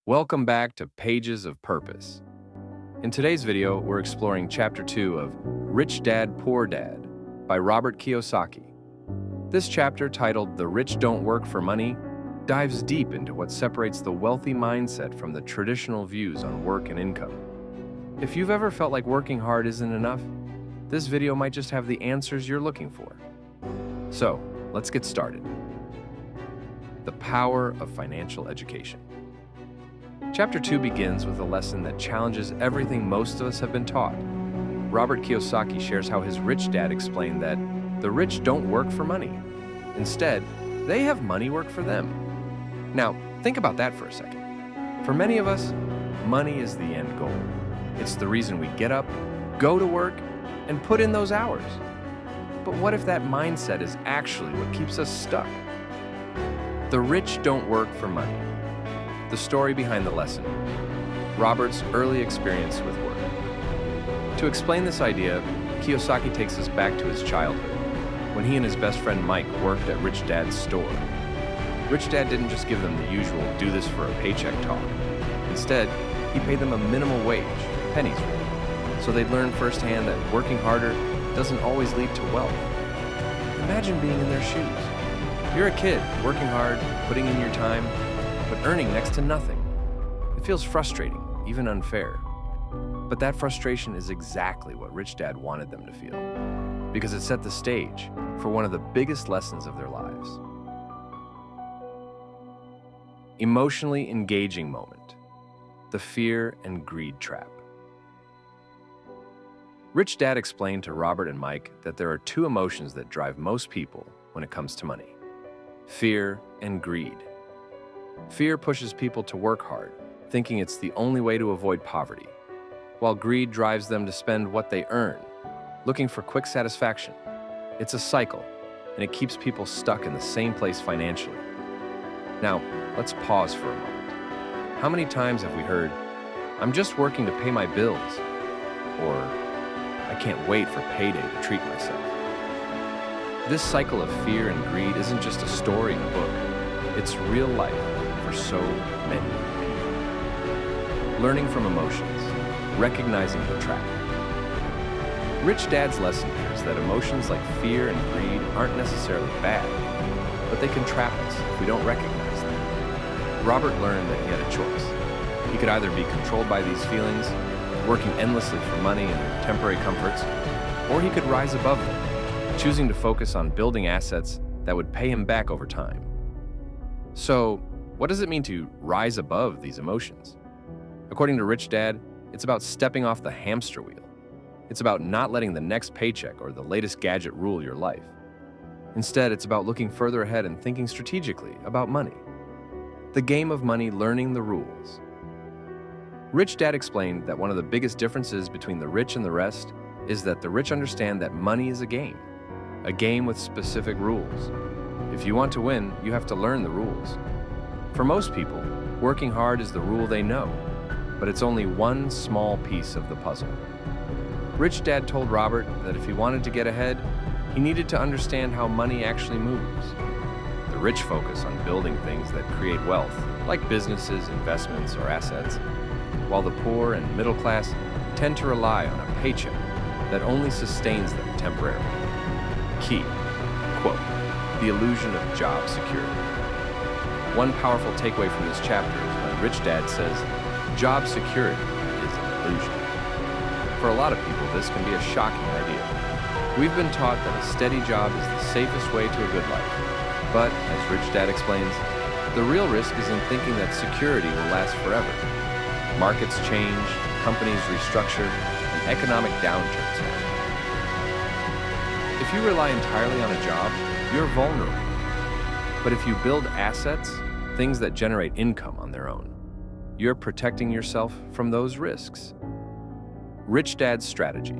Welcome back to Pages of Purpose. In today's video, we're exploring Chapter 2 of Rich Dad, Poor Dad by Robert Kiyosaki. This chapter, titled The Rich Don't Work for Money, dives deep into what separates the wealthy mindset from the traditional views on work and income. If you've ever felt like working hard isn't enough, this video might just have the answers you're looking for. So, let's get started. The power of financial education. Chapter 2 begins with a lesson that challenges everything most of us have been taught. Robert Kiyosaki shares how his rich dad explained that the rich don't work for money. Instead, they have money work for them. Now, think about that for a second. For many of us, money is the end goal. It's the reason we get up, go to work, and put in those hours. But what if that mindset is actually what keeps us stuck? The rich don't work for money. The story behind the lesson. Robert's early experience with work. To explain this idea, Kiyosaki takes us back to his childhood, when he and his best friend Mike worked at Rich Dad's store. Rich Dad didn't just give them the usual do this for a paycheck talk. Instead, he paid them a minimal wage, pennies really, so they'd learn firsthand that working harder doesn't always lead to wealth. Imagine being in their shoes. You're a kid, working hard, putting in your time, but earning next to nothing. It feels frustrating, even unfair. But that frustration is exactly what Rich Dad wanted them to feel, because it set the stage for one of the biggest lessons of their lives. Emotionally engaging moment. The fear and greed trap. Rich Dad explained to Robert and Mike that there are two emotions that drive most people when it comes to money: fear and greed. Fear pushes people to work hard, thinking it's the only way to avoid poverty, while greed drives them to spend what they earn, looking for quick satisfaction. It's a cycle, and it keeps people stuck in the same place financially. Now, let's pause for a moment. How many times have we heard, "I'm just working to pay my bills," or "I can't wait for payday to treat myself"? This cycle of fear and greed isn't just a story in a book. It's real life for so many people. Learning from emotions, recognizing the trap. Rich Dad's lesson here is that emotions like fear and greed aren't necessarily bad, but they can trap us if we don't recognize them. Robert learned that he had a choice. He could either be controlled by these feelings, working endlessly for money and temporary comforts, or he could rise above them, choosing to focus on building assets that would pay him back over time. So, what does it mean to rise above these emotions? According to Rich Dad, it's about stepping off the hamster wheel. It's about not letting the next paycheck or the latest gadget rule your life. Instead, it's about looking further ahead and thinking strategically about money. The game of money, learning the rules. Rich Dad explained that one of the biggest differences between the rich and the rest is that the rich understand that money is a game with specific rules. If you want to win, you have to learn the rules. For most people, working hard is the rule they know, but it's only one small piece of the puzzle. Rich Dad told Robert that if he wanted to get ahead, he needed to understand how money actually moves. The rich focus on building things that create wealth, like businesses, investments, or assets, while the poor and middle class tend to rely on a paycheck that only sustains them temporarily. Key, quote, the illusion of job security. One powerful takeaway from this chapter is when Rich Dad says, job security is an illusion. For a lot of people, this can be a shocking idea. We've been taught that a steady job is the safest way to a good life. But, as Rich Dad explains, the real risk is in thinking that security will last forever. Markets change, companies restructure, and economic downturns happen. If you rely entirely on a job, you're vulnerable. But if you build assets, things that generate income on their own, you're protecting yourself from those risks. Rich Dad's strategy: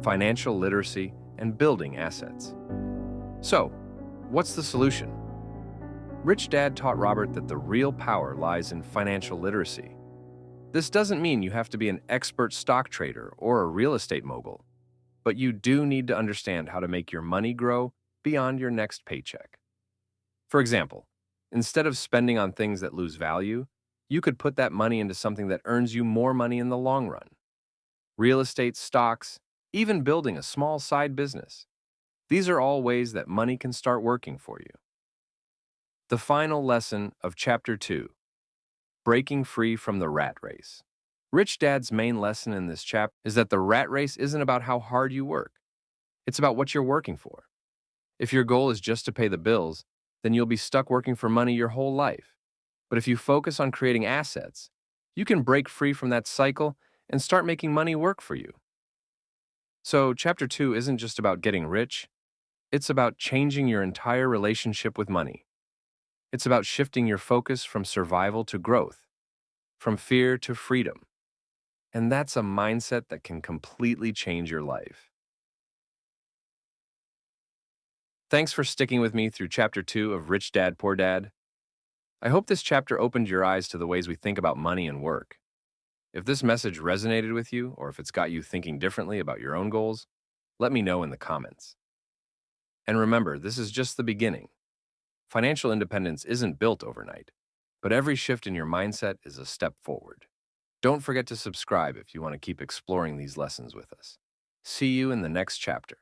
financial literacy and building assets. So, what's the solution? Rich Dad taught Robert that the real power lies in financial literacy. This doesn't mean you have to be an expert stock trader or a real estate mogul, but you do need to understand how to make your money grow beyond your next paycheck. For example, instead of spending on things that lose value, you could put that money into something that earns you more money in the long run. Real estate, stocks, even building a small side business. These are all ways that money can start working for you. The final lesson of Chapter 2: Breaking Free from the Rat Race. Rich Dad's main lesson in this chapter is that the rat race isn't about how hard you work. It's about what you're working for. If your goal is just to pay the bills, then you'll be stuck working for money your whole life. But if you focus on creating assets, you can break free from that cycle and start making money work for you. So, Chapter 2 isn't just about getting rich, it's about changing your entire relationship with money. It's about shifting your focus from survival to growth, from fear to freedom. And that's a mindset that can completely change your life. Thanks for sticking with me through Chapter 2 of Rich Dad, Poor Dad. I hope this chapter opened your eyes to the ways we think about money and work. If this message resonated with you, or if it's got you thinking differently about your own goals, let me know in the comments. And remember, this is just the beginning. Financial independence isn't built overnight, but every shift in your mindset is a step forward. Don't forget to subscribe if you want to keep exploring these lessons with us. See you in the next chapter.